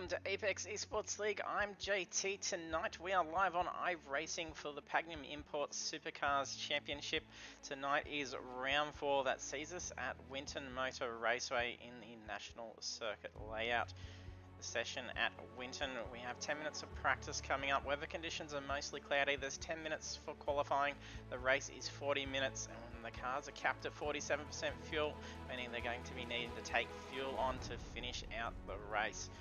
welcome to Apex Esports League. I'm JT. Tonight we are live on iRacing for the Pagnian Imports Supercars Championship. Tonight is round 4 that sees us at Winton Motor Raceway in the National Circuit layout. The session at Winton, we have 10 minutes of practice coming up. Weather conditions are mostly cloudy. There's 10 minutes for qualifying. The race is 40 minutes and the cars are capped at 47% fuel, meaning they're going to be needing to take fuel on to finish out the race.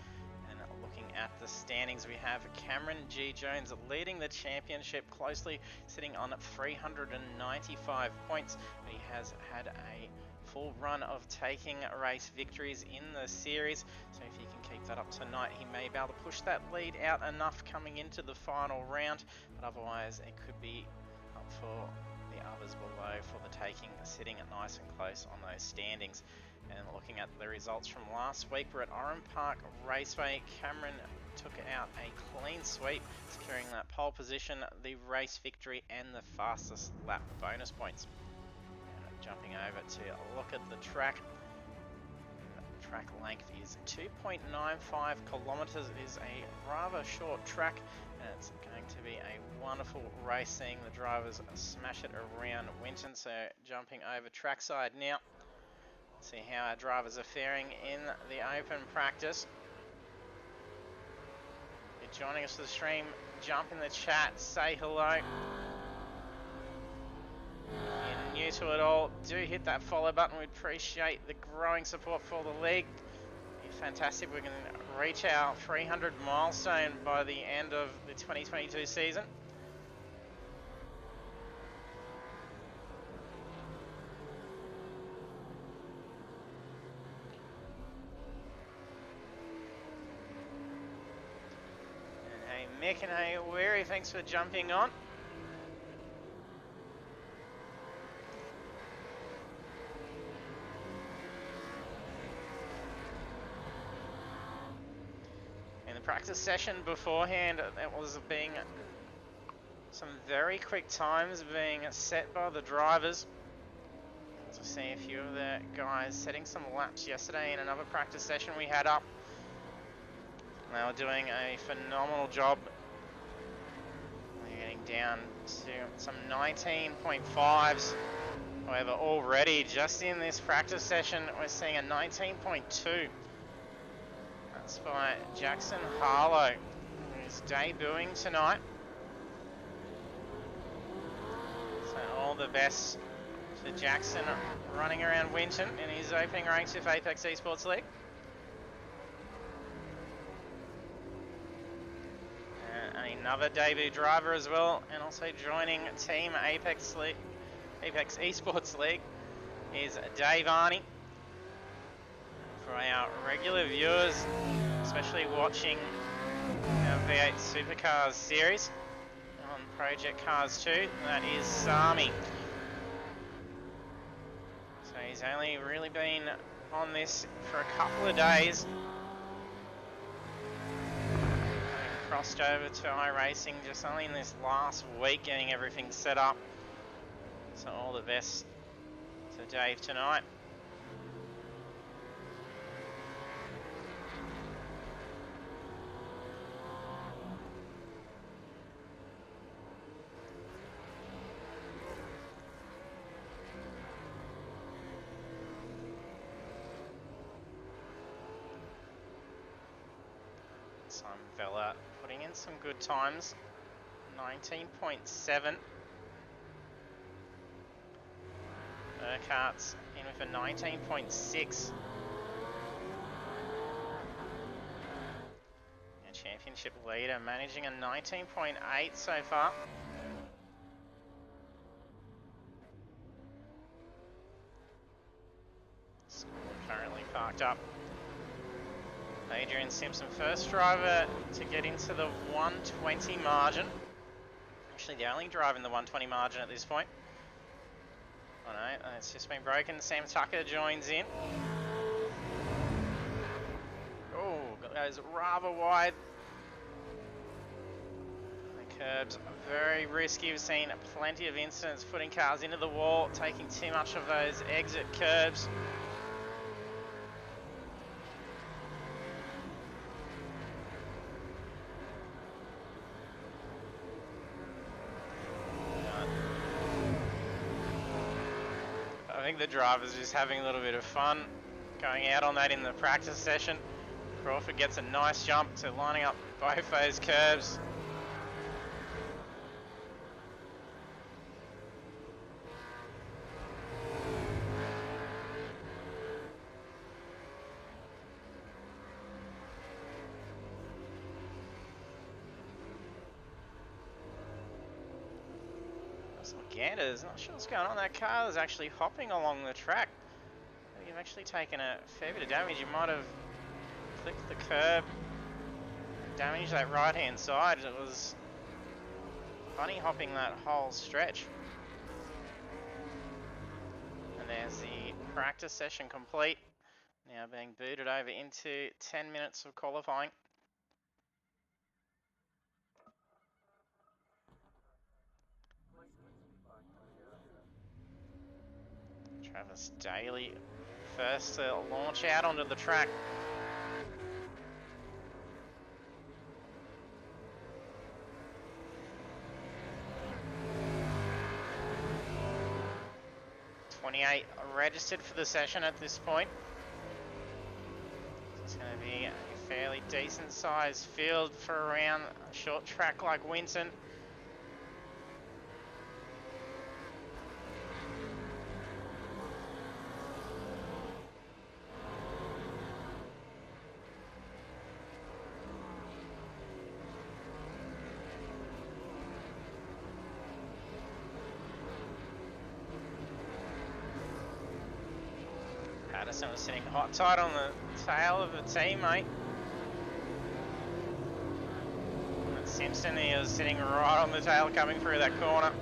And looking at the standings, we have Cameron G. Jones leading the championship closely, sitting on 395 points. He has had a full run of taking race victories in the series, so if he can keep that up tonight, he may be able to push that lead out enough coming into the final round, but otherwise it could be up for the others below for the taking, sitting nice and close on those standings. And looking at the results from last week, we're at Oran Park Raceway. Cameron took out a clean sweep, securing that pole position, the race victory and the fastest lap bonus points. Jumping over to look at the track. The track length is 2.95 kilometers. It is a rather short track, and it's going to be a wonderful race seeing the drivers smash it around Winton. So jumping over trackside now. See how our drivers are faring in the open practice. If you're joining us to the stream, jump in the chat, say hello. New to it all, do hit that follow button. We'd appreciate the growing support for the league. It's fantastic. We're going to reach our 300 milestone by the end of the 2022 season. And hey Mick and hey Weary, thanks for jumping on. Practice session beforehand, it was being some very quick times being set by the drivers. As I see a few of the guys setting some laps yesterday in another practice session we had up. They were doing a phenomenal job. They're getting down to some 19.5s. However, already just in this practice session, we're seeing a 19.2. That's by Jackson Harlow, who's debuting tonight. So all the best to Jackson running around Winton in his opening race with Apex Esports League. And another debut driver as well, and also joining Team Apex Esports League is Dave Arney. For our regular viewers, especially watching our V8 Supercars series on Project Cars 2, that is Sami. So he's only really been on this for a couple of days. Crossed over to iRacing just only in this last week, getting everything set up. So all the best to Dave tonight. Some fella putting in some good times. 19.7. Urquhart's in with a 19.6. And championship leader managing a 19.8 so far. Score currently parked up. Adrian Simpson, first driver to get into the 120 margin. Actually the only driver in the 120 margin at this point. Oh no, it's just been broken. Sam Tucker joins in. Oh, goes rather wide. The curbs are very risky. We've seen plenty of incidents putting cars into the wall, taking too much of those exit curbs. think the driver's just having a little bit of fun going out on that in the practice session. Crawford gets a nice jump to lining up both those curbs. Ganders, not sure what's going on. That car is actually hopping along the track. You've actually taken a fair bit of damage. You might have clipped the curb, damaged that right hand side. It was bunny hopping that whole stretch. And there's the practice session complete. Now being booted over into 10 minutes of qualifying. Travis Daly first to launch out onto the track. '28 registered for the session at this point. It's going to be a fairly decent sized field for around a short track like Winton. Patterson was sitting hot tight on the tail of the teammate. And Simpson, he was sitting right on the tail coming through that corner.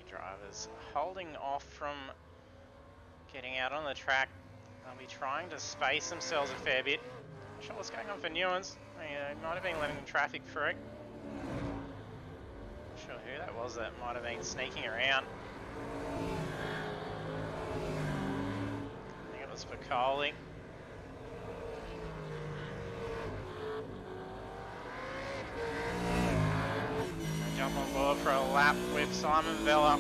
Drivers holding off from getting out on the track. They'll be trying to space themselves a fair bit. Not sure what's going on for Newlands. They might have been letting traffic through. Not sure who that was that might have been sneaking around. I think it was Piccoli. Jump on board for a lap with Simon Vella.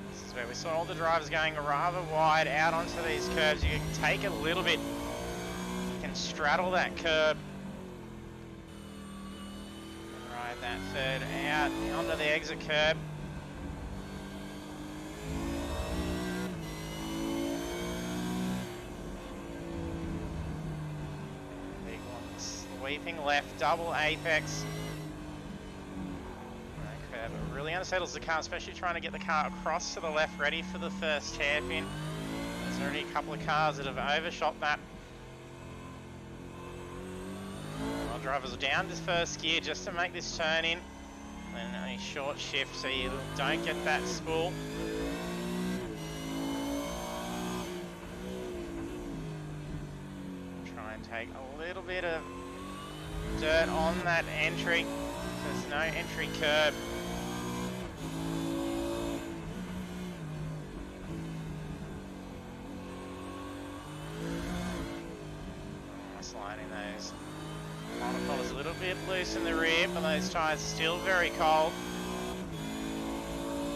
This is where we saw all the drivers going rather wide out onto these curbs. You can take a little bit, you can straddle that curb. Ride that third out onto the exit curb. Sweeping left, double apex. Curve really unsettles the car, especially trying to get the car across to the left, ready for the first hairpin. There's already a couple of cars that have overshot that. Well, drivers are down to first gear just to make this turn in. And a short shift so you don't get that spool. Try and take a little bit of dirt on that entry. There's no entry curb. Sliding those monocollars a little bit loose in the rear, but those tyres are still very cold.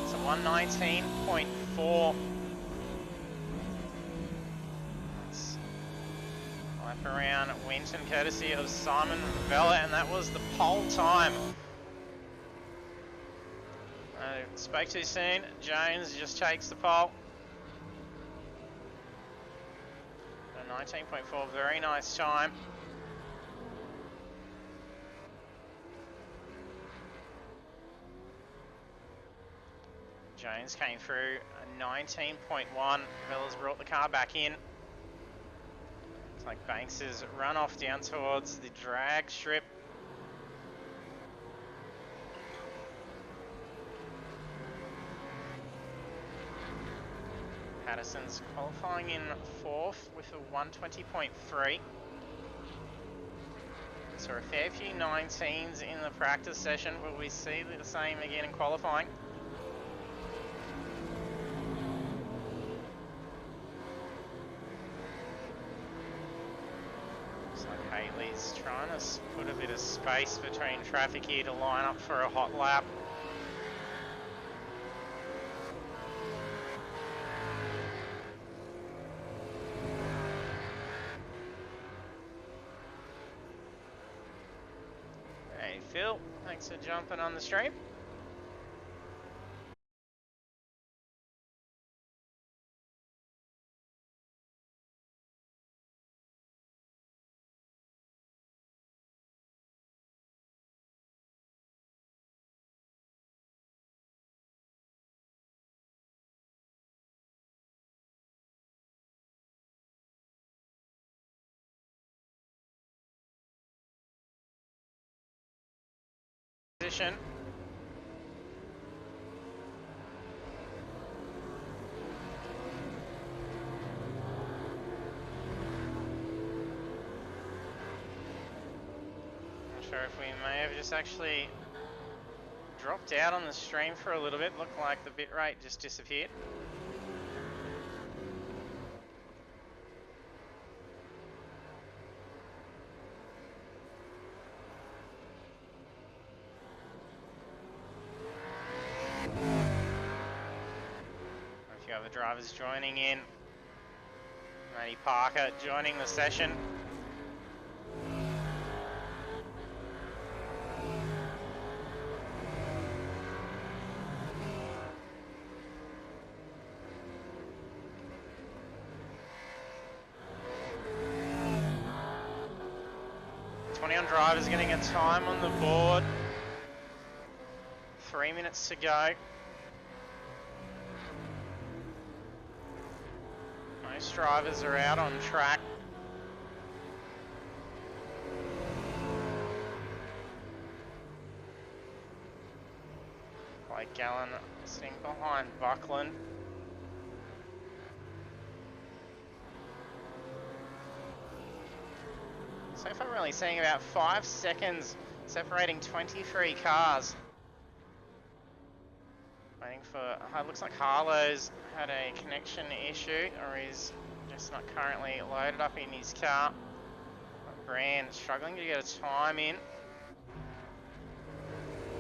It's a 119.4. Around Winton, courtesy of Simon Vella, and that was the pole time. Spoke too soon. Jones just takes the pole. 19.4, very nice time. Jones came through a 19.1. Vella's brought the car back in. Looks like Banks has run off down towards the drag strip. Patterson's qualifying in 4th with a 120.3. So a fair few 19s in the practice session. Will we see the same again in qualifying? Looks like Haley's trying to put a bit of space between traffic here to line up for a hot lap. Hey Phil, thanks for jumping on the stream. Position. Not sure if we may have just actually dropped out on the stream for a little bit. Looked like the bitrate just disappeared. A few other drivers joining in. Matty Parker joining the session. Drivers getting a time on the board. 3 minutes to go. Most drivers are out on track. Blake Gallen sitting behind Buckland. So far we're only seeing about 5 seconds separating 23 cars. Waiting for, looks like Harlow's had a connection issue, or is just not currently loaded up in his car. Brand struggling to get a time in.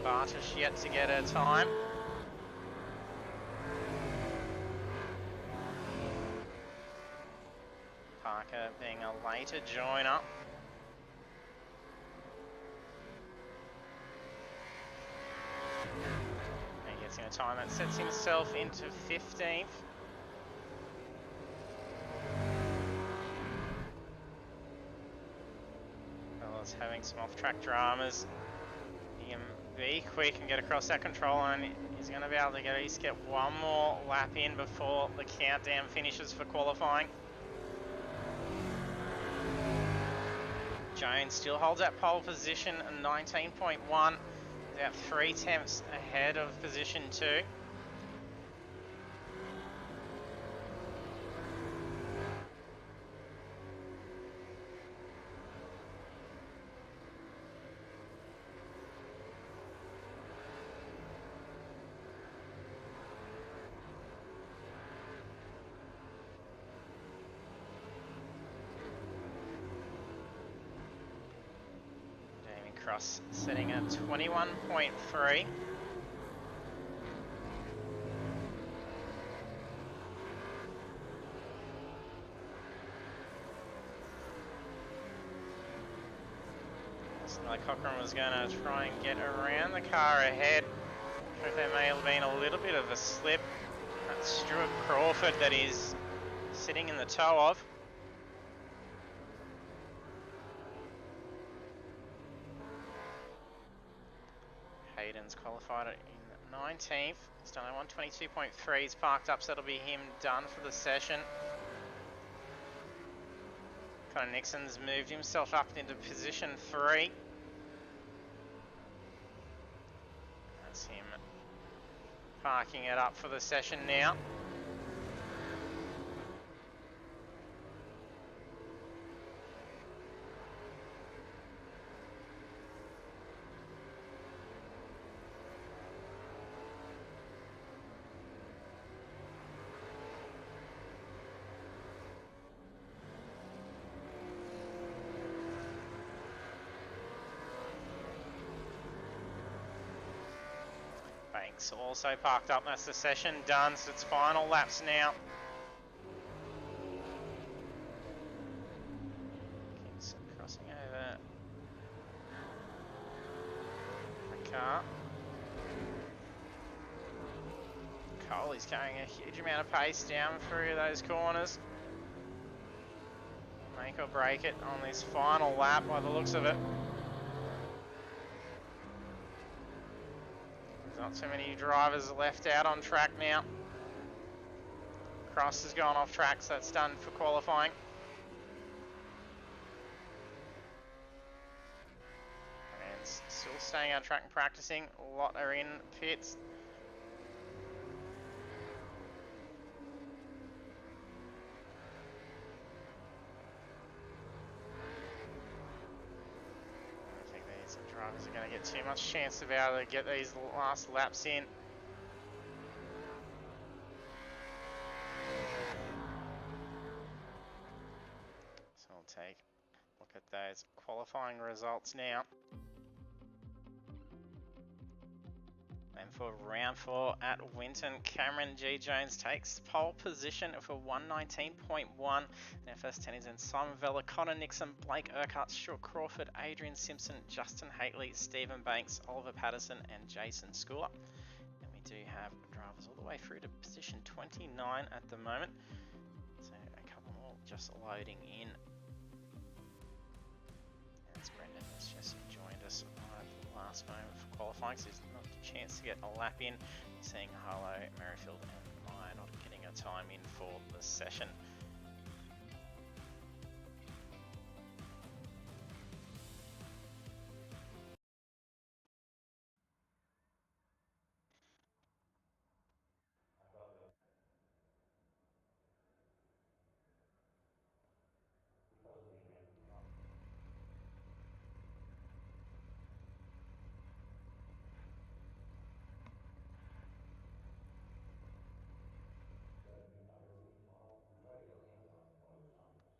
Bartish yet to get a time. Parker being a later joiner. He gets in a time that sets himself into 15th. Fellas having some off-track dramas. He can be quick and get across that control line. He's going to be able to at least get one more lap in before the countdown finishes for qualifying. Jones still holds that pole position at 19.1. About 3 tenths ahead of position 2. Cross sitting at 21.3. Like Cochran was going to try and get around the car ahead. I think there may have been a little bit of a slip. That's Stuart Crawford that is sitting in the toe of. Hayden's qualified in 19th. He's done a 122.3. He's parked up, so that'll be him done for the session. Connor Nixon's moved himself up into position 3. That's him parking it up for the session now. Banks also parked up. That's the session done, so it's final laps now. Keeps crossing over the car. Coley's carrying a huge amount of pace down through those corners. Make or break it on this final lap by the looks of it. There's not too many drivers left out on track now. Cross has gone off track, so that's done for qualifying. And still staying on track and practicing. A lot are in pits. Drivers are going to get too much chance to be able to get these last laps in. So we'll take a look at those qualifying results now. And for round 4 at Winton, Cameron G. Jones takes pole position for 119.1. Their first 10 is in Simon Vella, Connor Nixon, Blake Urquhart, Stuart Crawford, Adrian Simpson, Justin Haitley, Stephen Banks, Oliver Patterson and Jason Schooler. And we do have drivers all the way through to position 29 at the moment. So a couple more just loading in. As Brendan has just joined us at the last moment for qualifying, so he's not a chance to get a lap in. Seeing Harlow, Merrifield and Meyer not getting a time in for the session.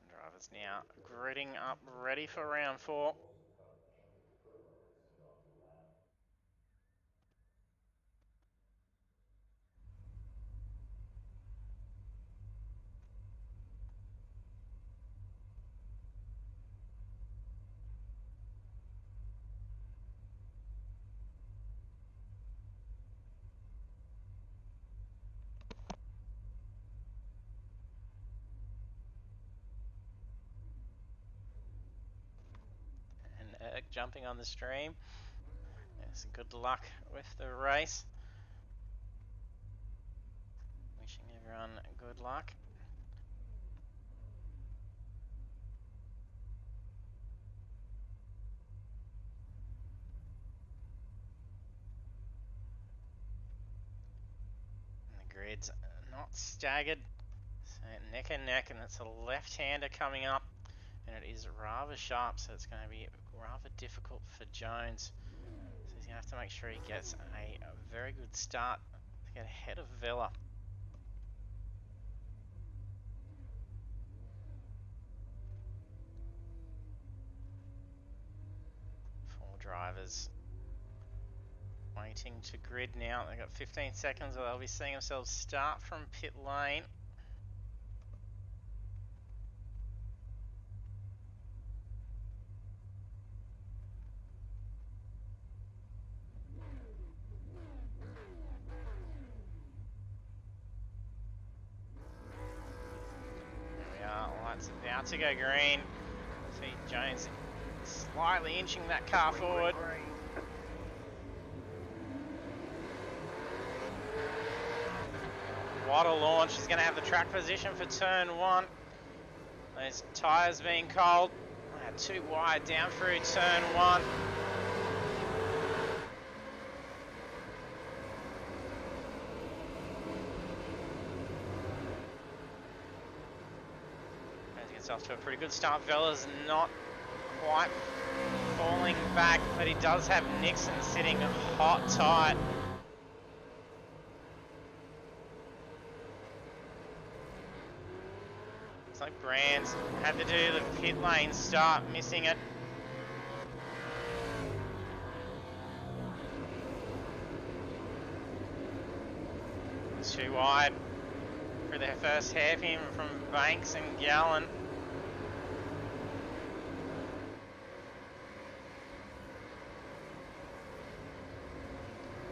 Drivers now gridding up, ready for round 4. Jumping on the stream. Yes, good luck with the race. Wishing everyone good luck. And the grid's not staggered, so neck and neck, and it's a left-hander coming up. And it is rather sharp, so it's going to be rather difficult for Jones. So he's going to have to make sure he gets a very good start to get ahead of Vella. 4 drivers waiting to grid now. They've got 15 seconds, or they'll be seeing themselves start from pit lane. About to go green. See Jones slightly inching that car forward. What a launch. He's going to have the track position for turn 1. Those tyres being cold. Too wide down through turn 1. Off to a pretty good start. Vella's not quite falling back, but he does have Nixon sitting hot tight. Looks like Brands had to do the pit lane start, missing it. Too wide for their first hairpin from Banks and Gallen.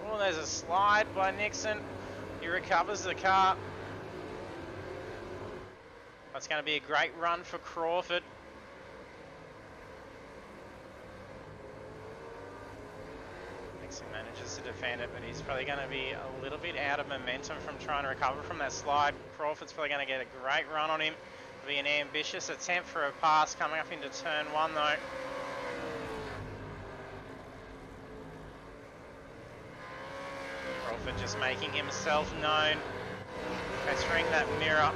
Oh, there's a slide by Nixon. He recovers the car. That's going to be a great run for Crawford. Nixon manages to defend it, but he's probably going to be a little bit out of momentum from trying to recover from that slide. Crawford's probably going to get a great run on him. It'll be an ambitious attempt for a pass coming up into turn one though. Crawford just making himself known, pestering that mirror.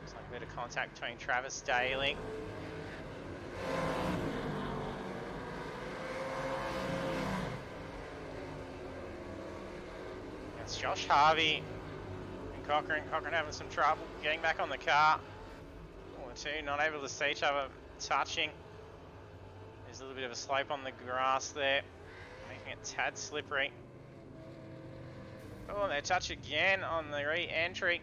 Looks like a bit of contact between Travis Daly. It's Josh Harvey and Cochran. Cochran having some trouble getting back on the car. The two not able to see each other touching. There's a little bit of a slope on the grass there, making it a tad slippery. Oh, they touch again on the re-entry.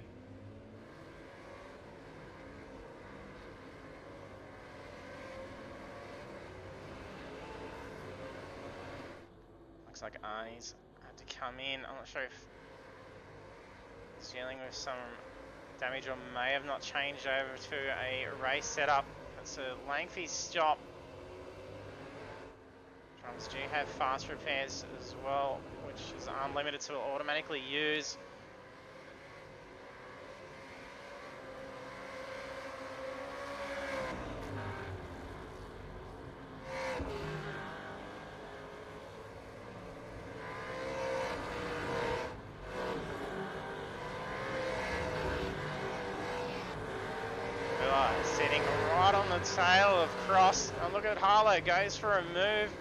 Looks like Arnie's had to come in. I'm not sure if he's dealing with some damage or may have not changed over to a race setup. It's a lengthy stop. Drums do have fast repairs as well, which is unlimited to automatically use. Sitting right on the tail of Cross. And look at Harlow, goes for a move.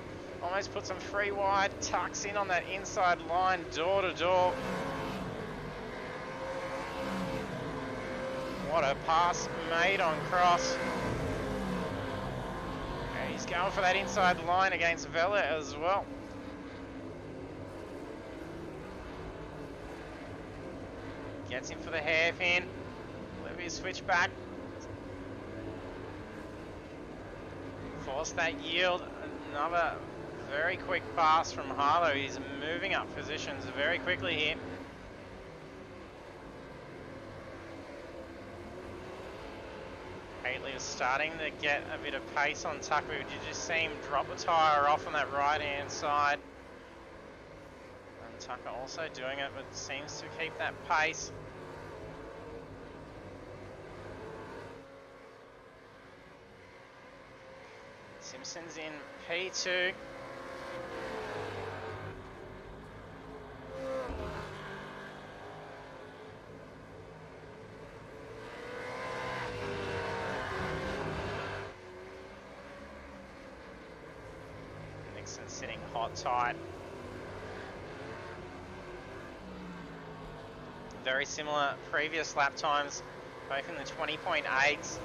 Almost puts him free wide, tucks in on that inside line, door to door. What a pass made on Cross. And he's going for that inside line against Vela as well. Gets him for the hairpin. Olivia switch back. Force that yield. Another very quick pass from Harlow. He's moving up positions very quickly here. Haley is starting to get a bit of pace on Tucker. Did you just see him drop the tyre off on that right hand side? And Tucker also doing it, but seems to keep that pace. Simpson's in P2. Nixon sitting hot tight. Very similar previous lap times, both in the 20.8s.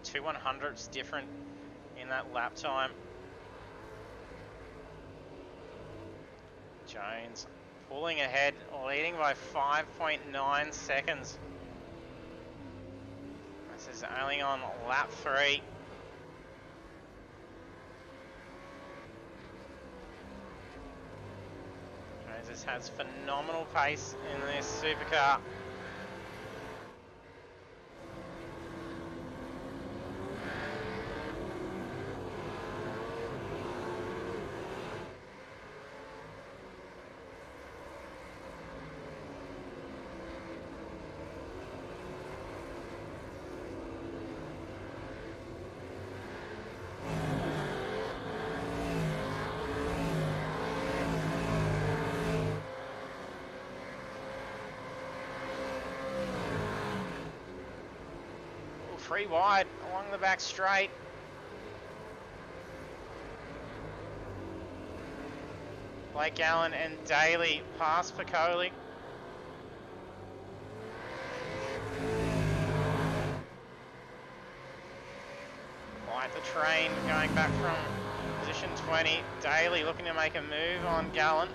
2 100ths different in that lap time. Jones pulling ahead, leading by 5.9 seconds. This is only on lap 3. Jones just has phenomenal pace in this supercar. Free wide along the back straight. Blake Allen and Daly past Piccoli. Right, the train going back from position 20. Daly looking to make a move on Gallant.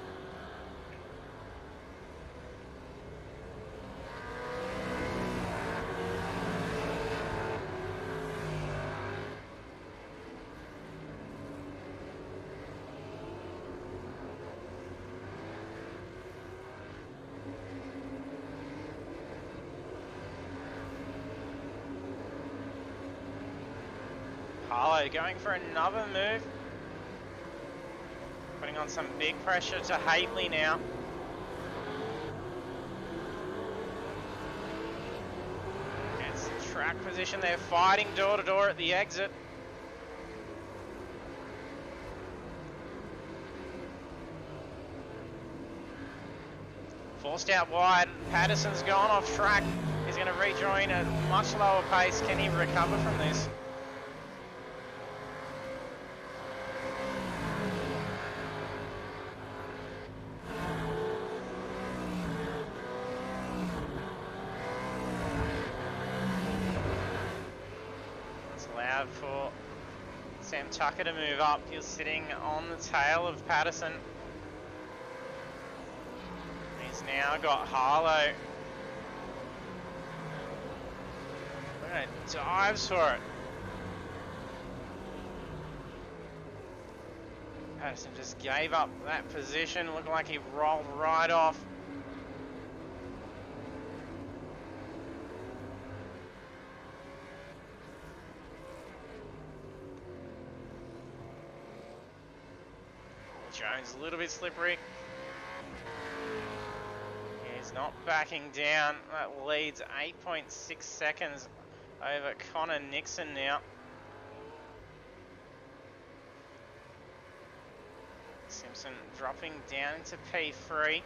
Harlow going for another move. Putting on some big pressure to Haley now. Gets the track position. They're fighting door to door at the exit. Forced out wide. Patterson's gone off track. He's going to rejoin at a much lower pace. Can he recover from this? For Sam Tucker to move up. He's sitting on the tail of Patterson. He's now got Harlow. Look at it, dives for it. Patterson just gave up that position. Looked like he rolled right off. Jones a little bit slippery. He's not backing down. That leads 8.6 seconds over Connor Nixon now. Simpson dropping down into P3.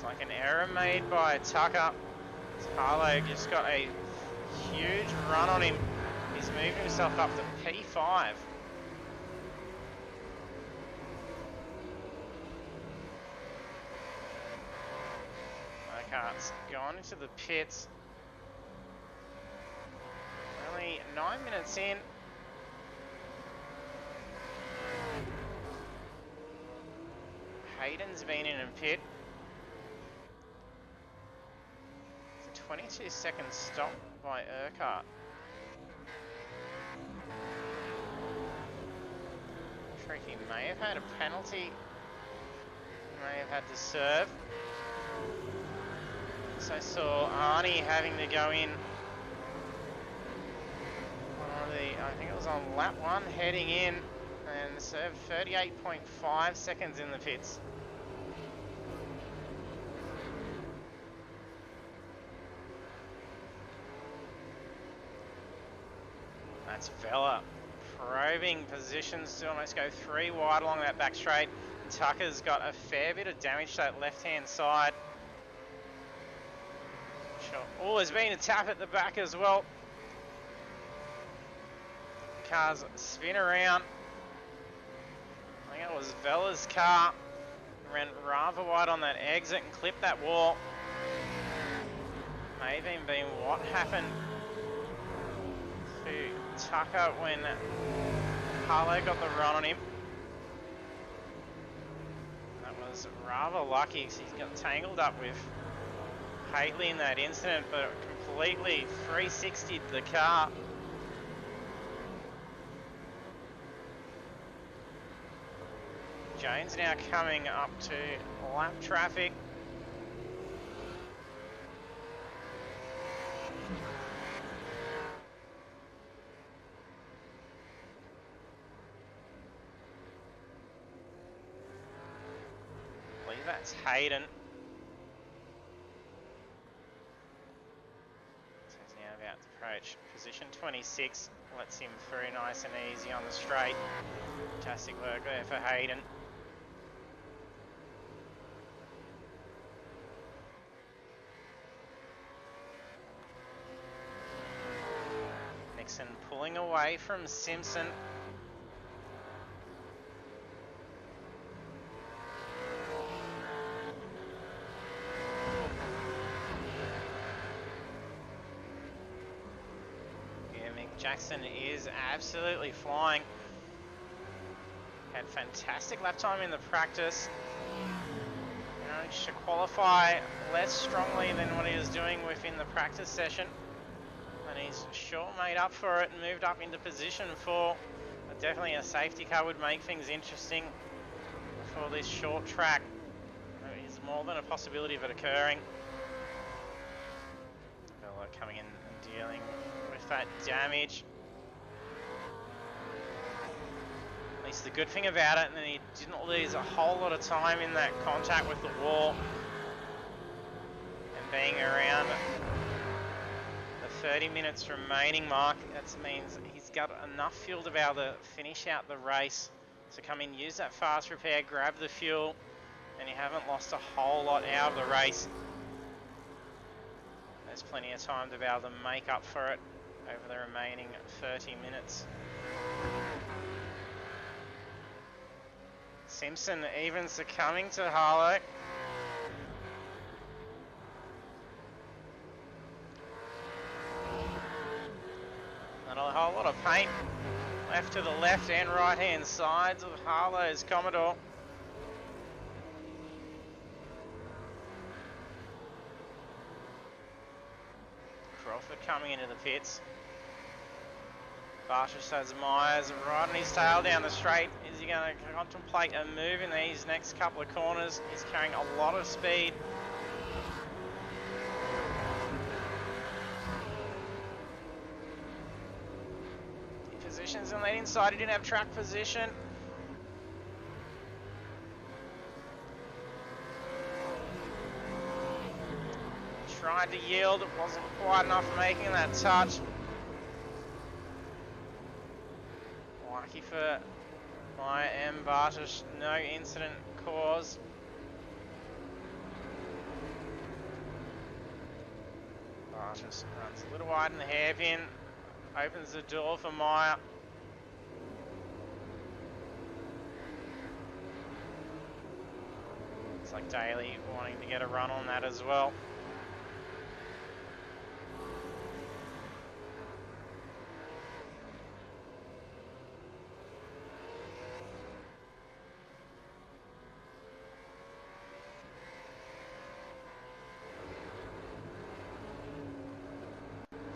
Like an error made by Tucker. Harlow just got a huge run on him. He's moved himself up to P5. Marquardt's gone into the pits. Only 9 minutes in. Hayden's been in a pit. 22 seconds stop by Urquhart. Tricky may have had a penalty. May have had to serve. So I saw Arnie having to go in. I think it was on lap 1 heading in and served 38.5 seconds in the pits. That's Vella probing positions to almost go 3 wide along that back straight. Tucker's got a fair bit of damage to that left-hand side. Sure. Oh, there's been a tap at the back as well. Cars spin around. I think it was Vella's car. Ran rather wide on that exit and clipped that wall. May have even been what happened to Tucker when Harlow got the run on him. That was rather lucky because he got tangled up with Haley in that incident, but completely 360'd the car. Jones now coming up to lap traffic. I believe that's Hayden. So he's now about to approach position 26. Lets him through nice and easy on the straight. Fantastic work there for Hayden. Jackson pulling away from Simpson. Jackson is absolutely flying. Had fantastic lap time in the practice. Managed to qualify less strongly than what he was doing within the practice session. And he's sure made up for it and moved up into position for definitely a safety car would make things interesting for this short track. There is more than a possibility of it occurring. Vela coming in and dealing with that damage. At least the good thing about it, and then he didn't lose a whole lot of time in that contact with the wall. And being around the 30 minutes remaining mark, that means he's got enough fuel to be able to finish out the race. So come in, use that fast repair, grab the fuel, and you haven't lost a whole lot out of the race. There's plenty of time to be able to make up for it over the remaining 30 minutes. Simpson even succumbing to Harlow. Not a whole lot of paint left to the left and right hand sides of Harlow's Commodore. Crawford coming into the pits. Bartosz has Myers right on his tail down the straight. Is he going to contemplate a move in these next couple of corners? He's carrying a lot of speed. He positions and lead inside. He didn't have track position. Tried to yield. It wasn't quite enough making that touch. Lucky for Meyer and Bartosz, no incident caused. Bartosz runs a little wide in the hairpin, opens the door for Meyer. Looks like Daly wanting to get a run on that as well.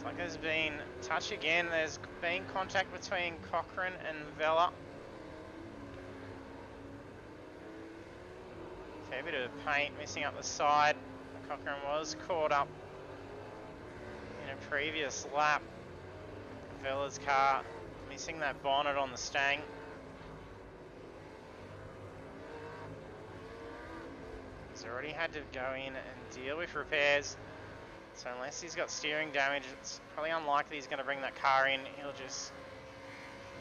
Like there's been touch again. There's been contact between Cochrane and Vela. Fair bit of paint missing up the side. Cochrane was caught up in a previous lap. Vela's car missing that bonnet on the Stang. He's already had to go in and deal with repairs. So unless he's got steering damage, it's probably unlikely he's going to bring that car in. He'll just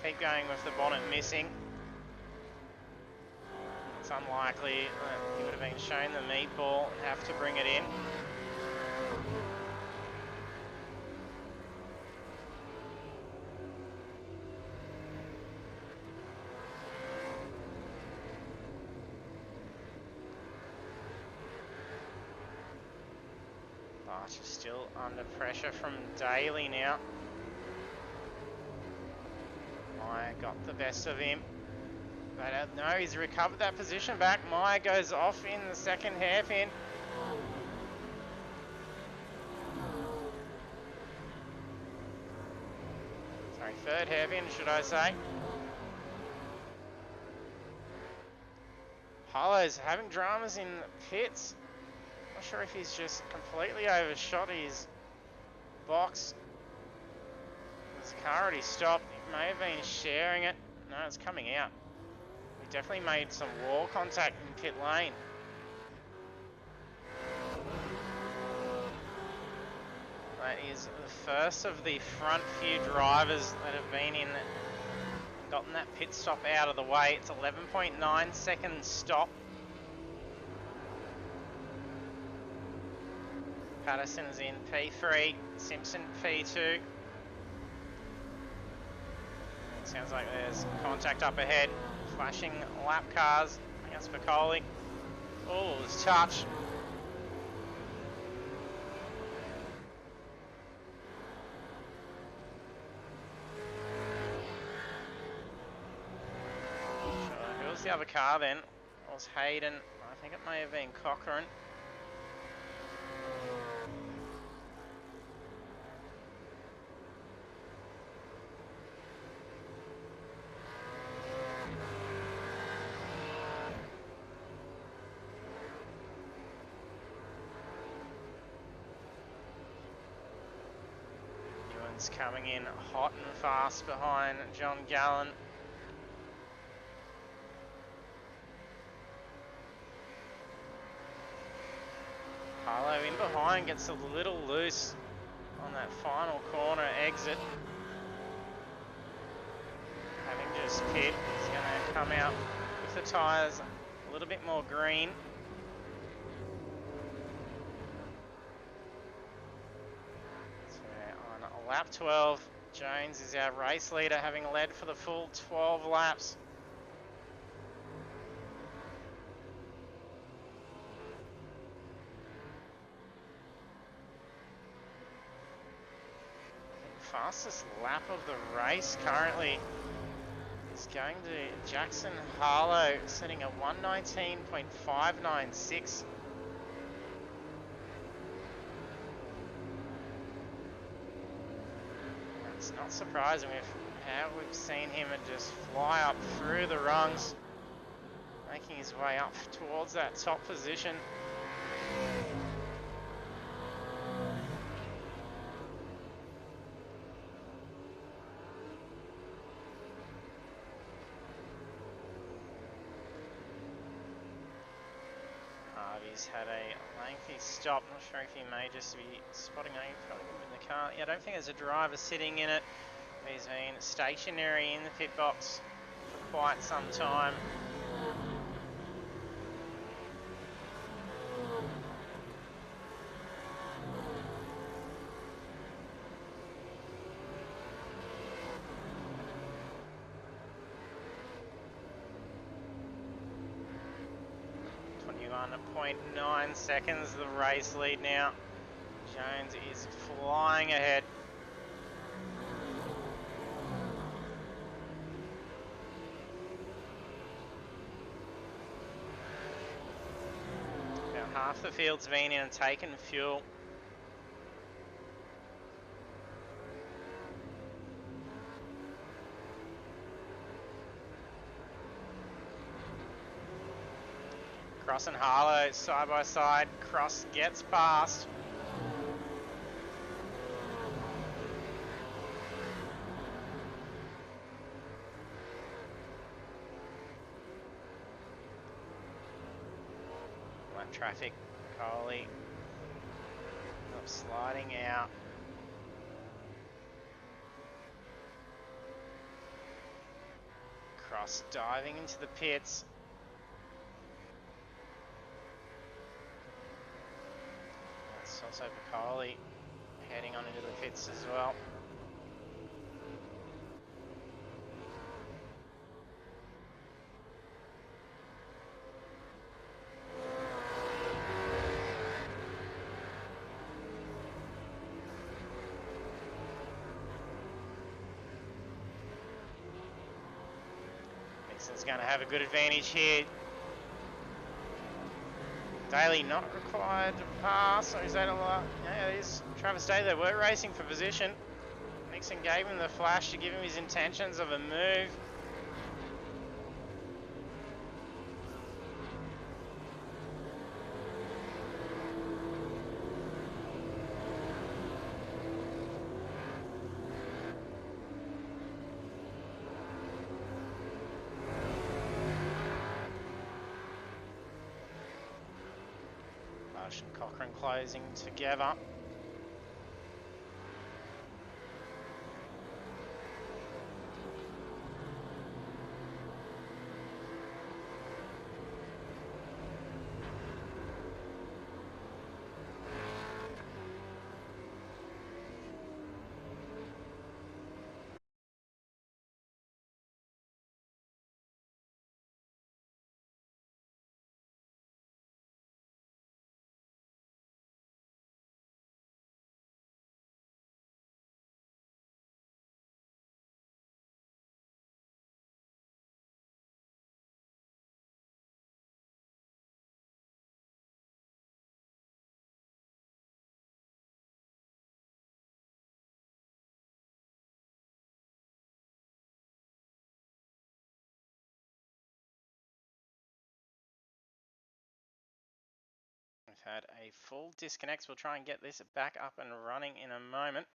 keep going with the bonnet missing. It's unlikely that he would have been shown the meatball and have to bring it in. Archer's still under pressure from Daly now. Meyer got the best of him. But no, he's recovered that position back. Meyer goes off in the second hairpin. Sorry, third hairpin, should I say. Hollow's having dramas in the pits. Not sure if he's just completely overshot his box. His car already stopped. He may have been sharing it. No, it's coming out. He definitely made some wall contact in pit lane. That is the first of the front few drivers that have been in, gotten that pit stop out of the way. It's 11.9 second stop. Patterson's in P3, Simpson P2. Sounds like there's contact up ahead. Flashing lap cars against Piccoli. Oh, there's touch. Who was the other car then? It was Hayden. I think it may have been Cochrane. Ewan's coming in hot and fast behind John Gallen. Harlow in behind, gets a little loose on that final corner exit. Having just pit, he's going to come out with the tyres a little bit more green. So on lap 12, Jones is our race leader, having led for the full 12 laps. Fastest lap of the race currently is going to Jackson Harlow, setting a 1:19.596. It's not surprising with how we've seen him just fly up through the rungs, making his way up towards that top position. He's had a lengthy stop. Not sure if he may just be spotting a in the car. Yeah, I don't think there's a driver sitting in it. He's been stationary in the pit box for quite some time. At 0.9 seconds, the race lead now. Jones is flying ahead. About half the field's been in and taken fuel. Cross and Harlow side by side. Cross gets past. Lap traffic. Coley sliding out. Cross diving into the pits. Also Piccoli heading on into the pits as well. Nixon's going to have a good advantage here. Daly not required to pass, or is that a lot? Yeah, it is. Travis Daly, they were racing for position. Nixon gave him the flash to give him his intentions of a move. And Cochrane closing together. had a full disconnect. We'll try and get this back up and running in a moment.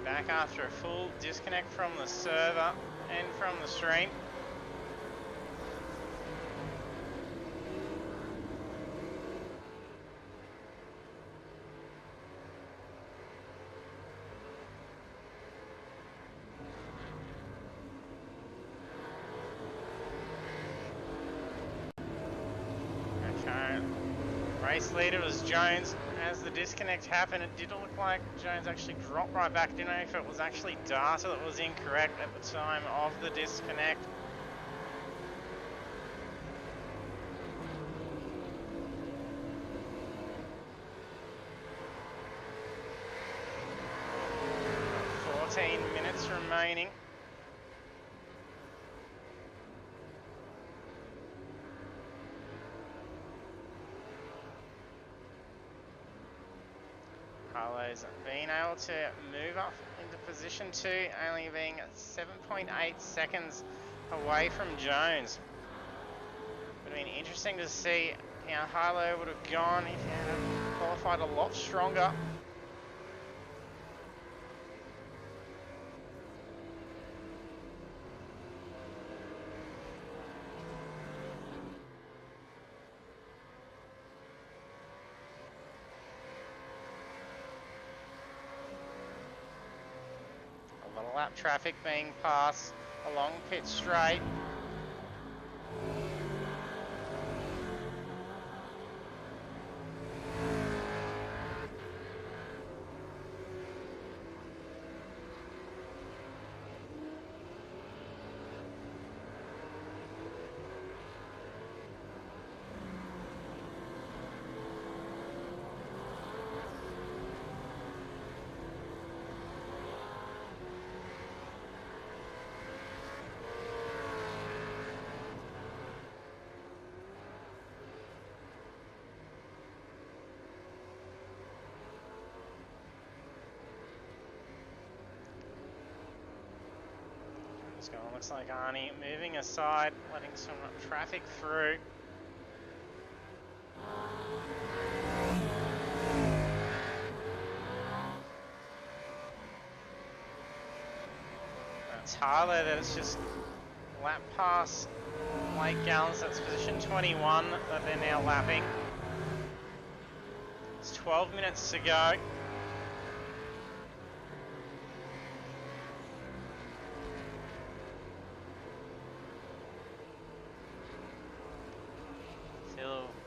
Back after a full disconnect from the server and from the stream. Okay, race leader was Jones. As the disconnect happened, it did look like Jones actually dropped right back. Didn't know if it was actually data that was incorrect at the time of the disconnect. Minutes remaining. Harlow's been able to move up into position 2, only being 7.8 seconds away from Jones. Would have been interesting to see how Harlow would have gone if he had qualified a lot stronger. A lot of lap traffic being passed along pit straight. Looks like Arnie moving aside, letting some traffic through. That's Harlow that's just lap past Blake Gallons, that's position 21 that they're now lapping. It's 12 minutes to go.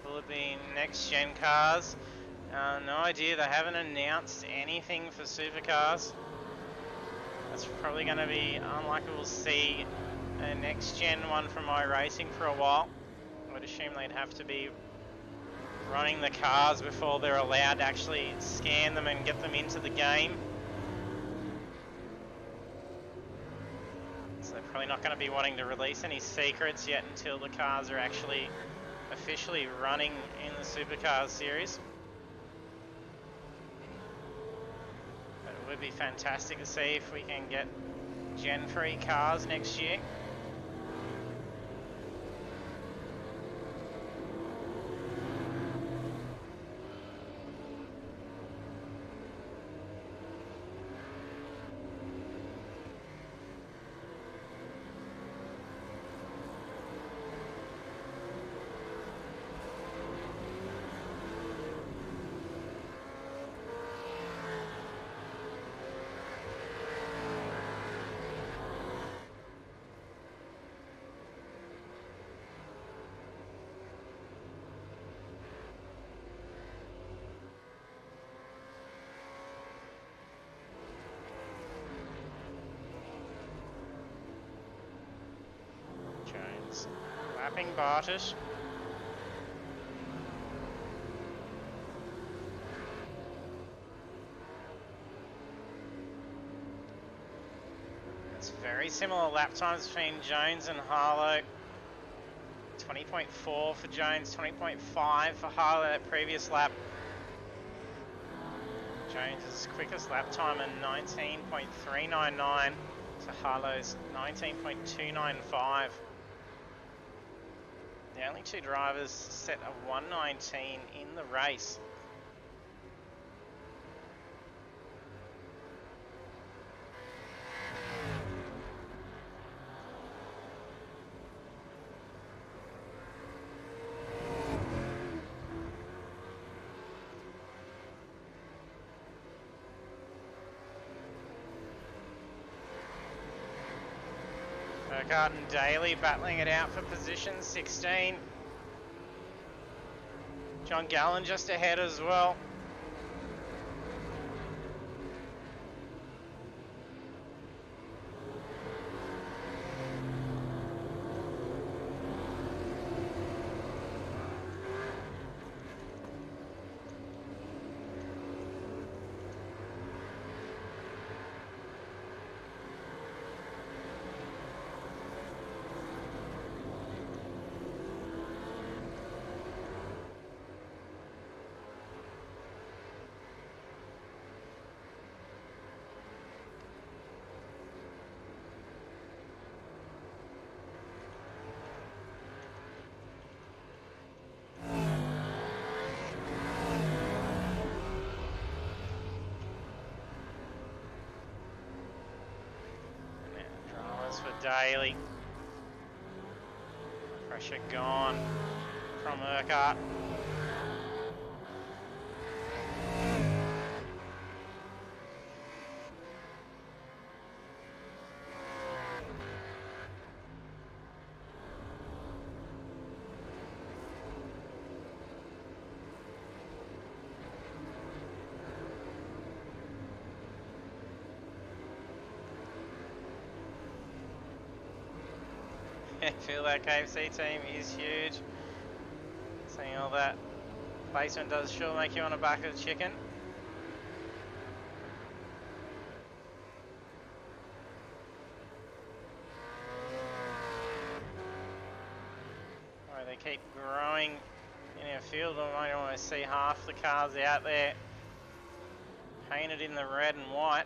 Will it be next gen cars? No idea, they haven't announced anything for Supercars. That's probably going to be unlikely we'll see a next gen one from iRacing for a while. I would assume they'd have to be running the cars before they're allowed to actually scan them and get them into the game. So they're probably not going to be wanting to release any secrets yet until the cars are actually officially running in the Supercars series. But it would be fantastic to see if we can get Gen 3 cars next year. Lapping Bartish. It's very similar lap times between Jones and Harlow. 20.4 for Jones, 20.5 for Harlow that previous lap. Jones's quickest lap time at 19.399 to Harlow's 19.295. The only two drivers set a 119 in the race. Burkhardt and Daly battling it out for position 16. John Gallen just ahead as well. For Daly. Pressure gone from Urquhart. I feel that KFC team is huge. Seeing all that basement does sure make you want to back of the chicken. Right, they keep growing in our field. I might almost see half the cars out there painted in the red and white.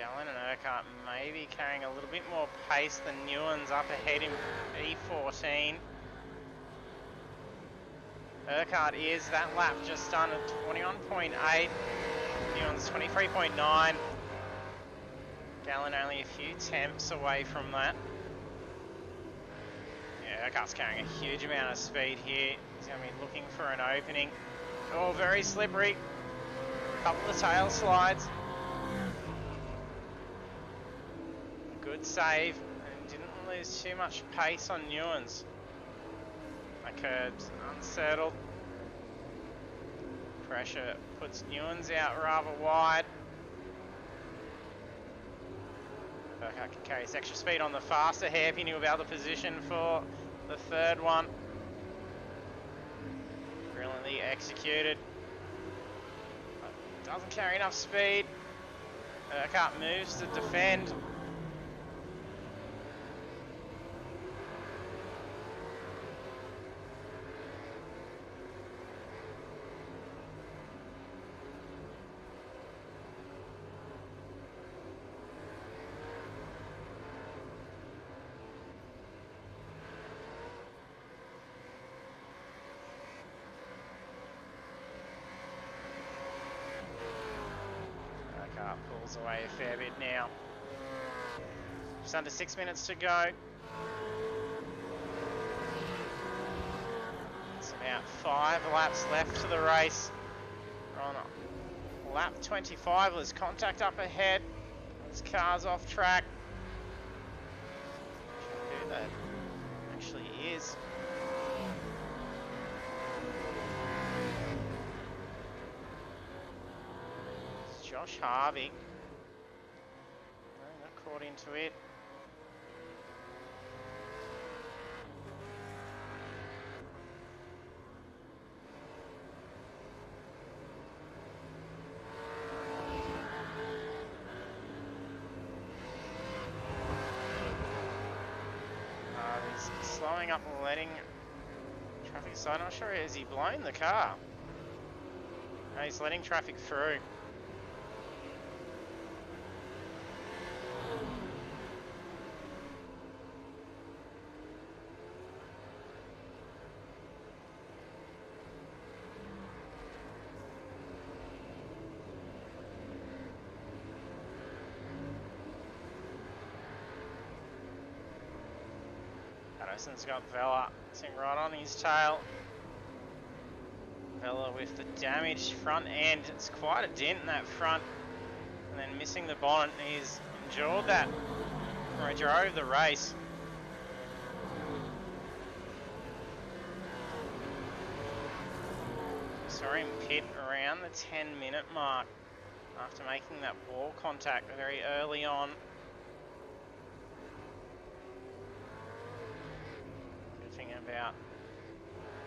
Gallen and Urquhart maybe carrying a little bit more pace than Newens up ahead in E14. Urquhart is that lap just done at 21.8. Newens 23.9. Gallen only a few tenths away from that. Yeah, Urquhart's carrying a huge amount of speed here. He's going to be looking for an opening. Oh, very slippery. Couple of tail slides. Good save, and didn't lose too much pace on Newens. That curb's unsettled. Pressure puts Newens out rather wide. Urquhart can carry his extra speed on the faster hairpin. He knew about the position for the third one. Brilliantly executed. But doesn't carry enough speed. Urquhart moves to defend. Pulls away a fair bit now. Just under 6 minutes to go. It's about 5 laps left to the race. We're on lap 25. There's contact up ahead. There's cars off track. Who that actually is. Josh Harvey. No, not caught into it. Harvey's slowing up and letting traffic aside. Not sure, has he blown the car? No, he's letting traffic through. Patterson's got Vella sitting right on his tail. Vella with the damaged front end. It's quite a dent in that front. And then missing the bonnet. He's endured that. Or he drove the race. Saw him pit around the 10-minute mark after making that wall contact very early on. About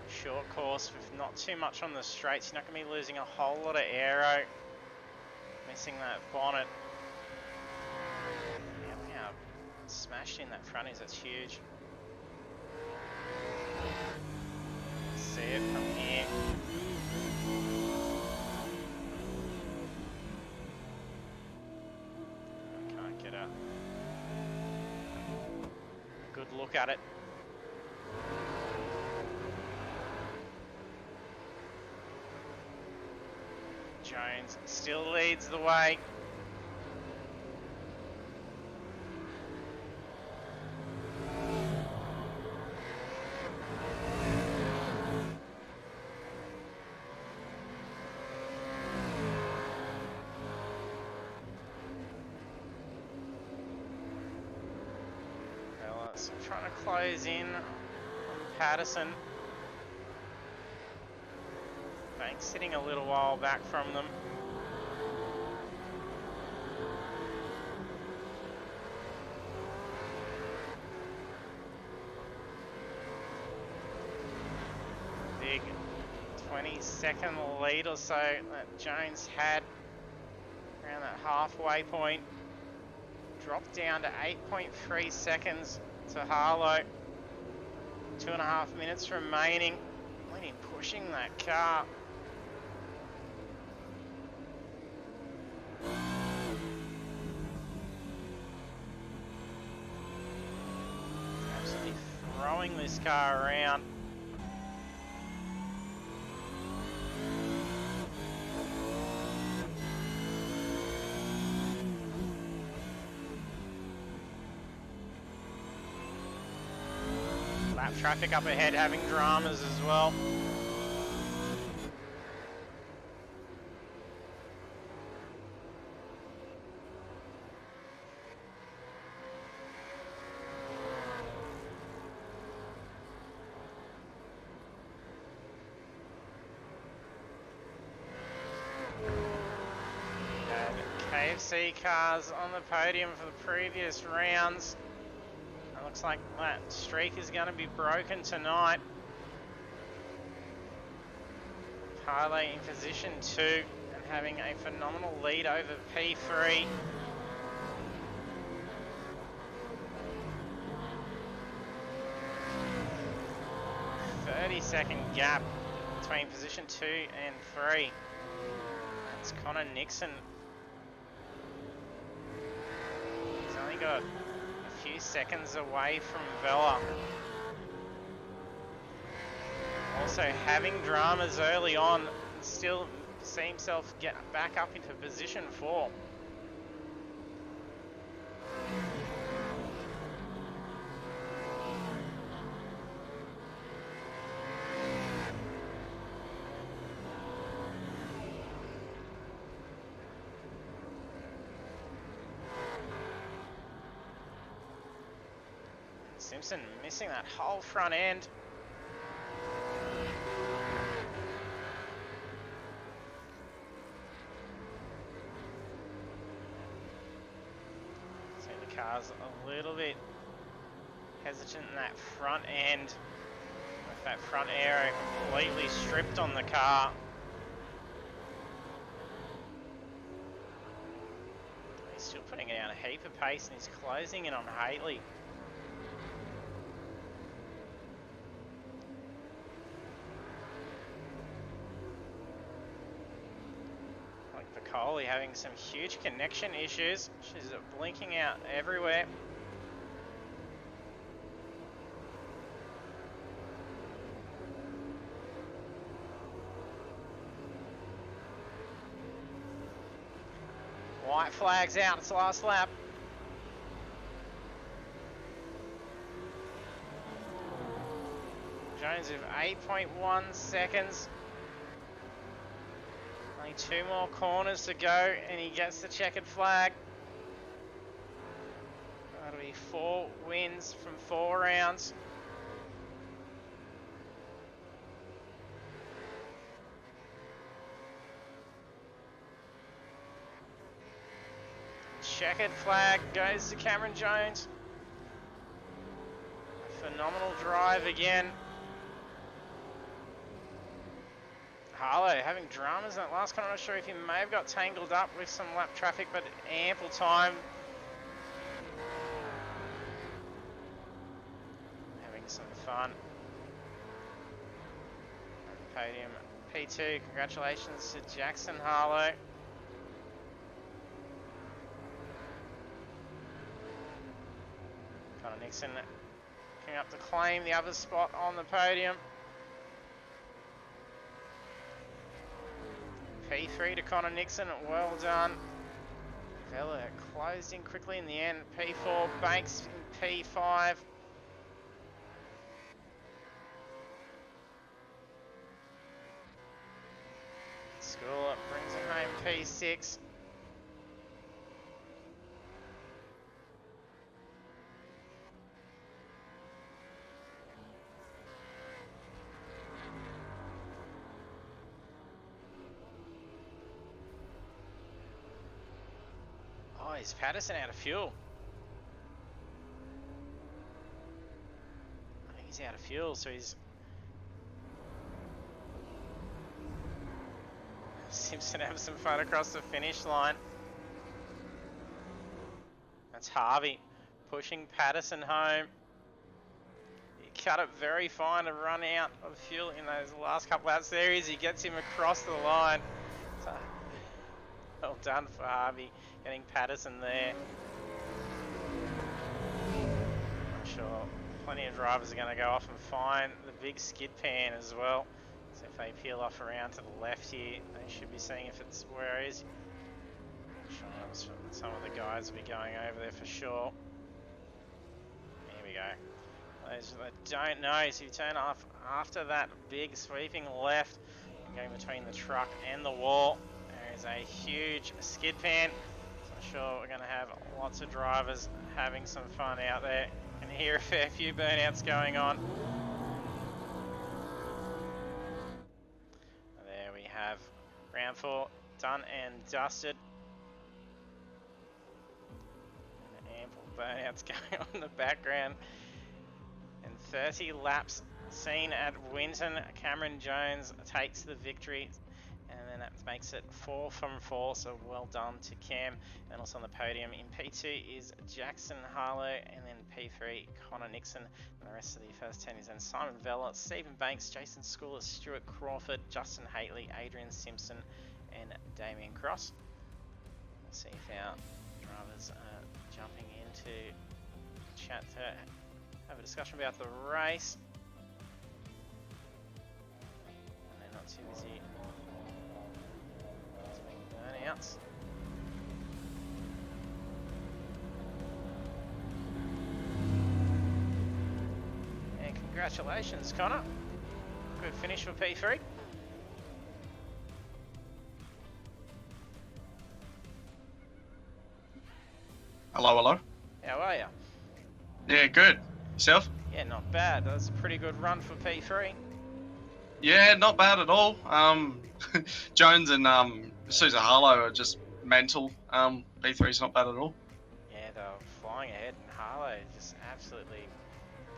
short course with not too much on the straights. You're not going to be losing a whole lot of aero. Missing that bonnet. Yeah, how smashed in that front is. That's huge. See it from here. Can't get a good look at it. Jones still leads the way. Well, so trying to close in on Patterson. Banks sitting a little while back from them. Big 20-second lead or so that Jones had around that halfway point. Dropped down to 8.3 seconds to Harlow. 2.5 minutes remaining. Winton pushing that car. following this car around. Lap traffic up ahead having dramas as well. KFC cars on the podium for the previous rounds. It looks like that streak is going to be broken tonight. Harley in position 2 and having a phenomenal lead over P3. Second gap between position 2 and 3. That's Connor Nixon. He's only got a few seconds away from Vella. Also having dramas early on, and still see himself get back up into position 4. Simpson missing that whole front end. See the car's a little bit hesitant in that front end. With that front aero completely stripped on the car. He's still putting out a heap of pace and he's closing in on Haley. Coley having some huge connection issues. She's blinking out everywhere. White flag's out, it's the last lap. Jones with 8.1 seconds. Only 2 more corners to go and he gets the checkered flag. That'll be 4 wins from 4 rounds. Checkered flag goes to Cameron Jones. A phenomenal drive again. Harlow having dramas in that last corner. I'm not sure if he may have got tangled up with some lap traffic, but ample time. Having some fun. Podium P2, congratulations to Jackson Harlow. Connor Nixon coming up to claim the other spot on the podium. P3 to Connor Nixon, well done. Vella closed in quickly in the end. P4, Banks in P5. School brings it home P6. Oh, is Patterson out of fuel? I think he's out of fuel, so he's... Simpson have some fun across the finish line. That's Harvey pushing Patterson home. He cut it very fine to run out of fuel in those last couple laps. There he is, he gets him across the line. So, well done for Harvey, getting Patterson there. Not sure plenty of drivers are going to go off and find the big skid pan as well. So if they peel off around to the left here, they should be seeing if it's where it is. Some of the guys will be going over there for sure. Here we go. Those that don't know, so you turn off after that big sweeping left, going between the truck and the wall. There is a huge skid pan. So I'm sure we're going to have lots of drivers having some fun out there. You can hear a fair few burnouts going on. There we have round 4 done and dusted. Ample burnouts going on in the background. And 30 laps seen at Winton. Cameron Jones takes the victory. And then that makes it 4 from 4, so well done to Cam. And also on the podium in P2 is Jackson Harlow, and then P3 Connor Nixon. And the rest of the first 10 is then Simon Vella, Stephen Banks, Jason Schooler, Stuart Crawford, Justin Haitley, Adrian Simpson, and Damien Cross. We'll see if our drivers are jumping into chat to have a discussion about the race. And they're not too busy doing burnouts. And congratulations, Connor. Good finish for P3. Hello, hello. How are you? Yeah, good. Yourself? Yeah, not bad. That's a pretty good run for P3. Yeah, not bad at all. Jones and Susan Harlow are just mental. P3's not bad at all. Yeah, they were flying ahead, and Harlow just absolutely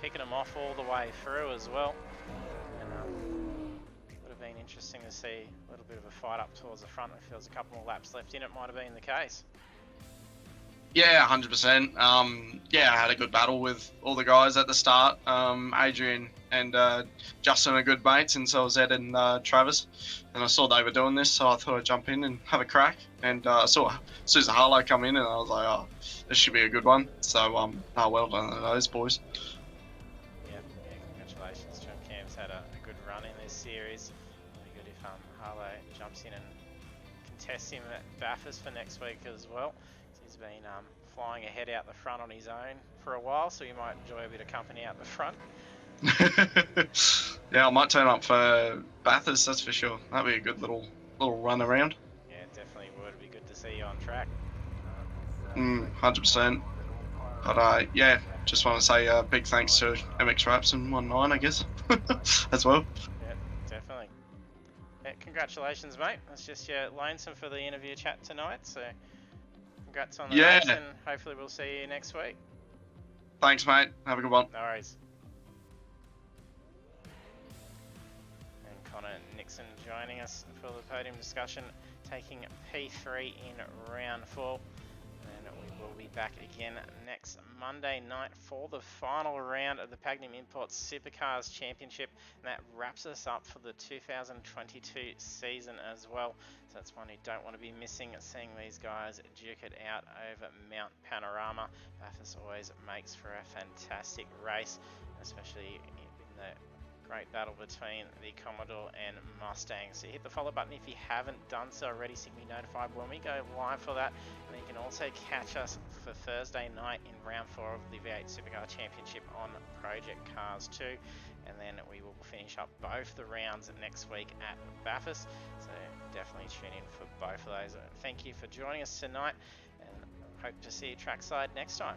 picking them off all the way through as well. And would have been interesting to see a little bit of a fight up towards the front. If there was a couple more laps left in, it might have been the case. Yeah, 100%. Yeah, I had a good battle with all the guys at the start. Adrian and Justin are good mates, and so was Ed and Travis. And I saw they were doing this, so I thought I'd jump in and have a crack. And I saw Susan Harlow come in, and I was like, oh, this should be a good one. So, well done to those boys. Yeah, congratulations. John Cam's had a good run in this series. It'll be good if Harlow jumps in and contests him at Bathurst for next week as well. He's been flying ahead out the front on his own for a while, so you might enjoy a bit of company out the front. Yeah, I might turn up for Bathurst, that's for sure. That'd be a good little run around. Yeah, it definitely would. It'd be good to see you on track. 100%. But yeah, just want to say big thanks to MX Raps and 19, I guess, as well. Yeah, definitely. Yeah, congratulations, mate. That's just your lonesome for the interview chat tonight, so congrats on the race, and hopefully we'll see you next week. Thanks, mate. Have a good one. No worries. And Connor Nixon joining us for the podium discussion, taking P3 in round 4. And we will be back again next Monday night for the final round of the Pagnian Imports Supercars Championship. And that wraps us up for the 2022 season as well. So that's one you don't want to be missing, seeing these guys duke it out over Mount Panorama. Bathurst always makes for a fantastic race, especially in the great battle between the Commodore and Mustang. So hit the follow button if you haven't done so already, so you can be notified when we go live for that. And then you can also catch us for Thursday night in round 4 of the V8 Supercar Championship on Project Cars 2. And then we will finish up both the rounds next week at Bathurst. So definitely tune in for both of those. Thank you for joining us tonight, and hope to see you trackside next time.